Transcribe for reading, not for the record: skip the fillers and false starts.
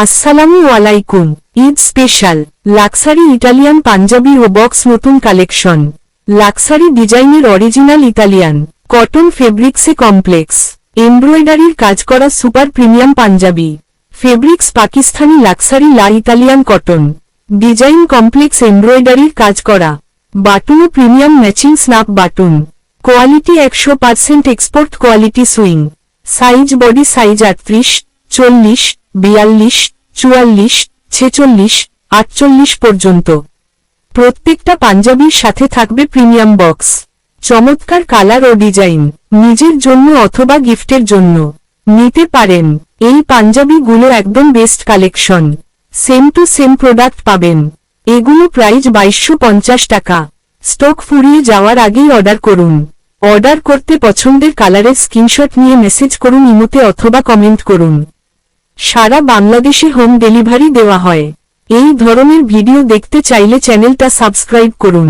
আসসালামু আলাইকুম। Eid special luxury Italian panjabi ও বক্স নতুন কালেকশন। লাক্সারি ডিজাইনের অরিজিনাল ইতালিয়ান কটন ফেব্রিক্সে কমপ্লেক্স এমব্রয়ডারির কাজ করা super premium panjabi. Fabrics Pakistani luxury লা ইতালিয়ান কটন। ডিজাইন কমপ্লেক্স এমব্রয়ডারির কাজ করা। বাটনও premium matching snap button. Quality 100% export quality sewing. Size body size 38, 40, 42, 44, 46, 48 পর্যন্ত। প্রত্যেকটা পাঞ্জাবির সাথে থাকবে প্রিমিয়াম বক্স। চমৎকার কালার ও ডিজাইন। নিজের জন্য অথবা গিফটের জন্য নিতে পারেন। এই পাঞ্জাবিগুলো একদম best collection. Same to same product পাবেন। এগুলো প্রাইস 2250 টাকা। স্টক ফুরিয়ে যাওয়ার আগেই অর্ডার করুন। অর্ডার করতে পছন্দের কালারের স্ক্রিনশট নিয়ে মেসেজ করুন ইমোতে অথবা কমেন্ট করুন। সারা বাংলাদেশে হোম ডেলিভারি দেওয়া হয়। এই ধরনের ভিডিও দেখতে চাইলে চ্যানেলটা সাবস্ক্রাইব করুন।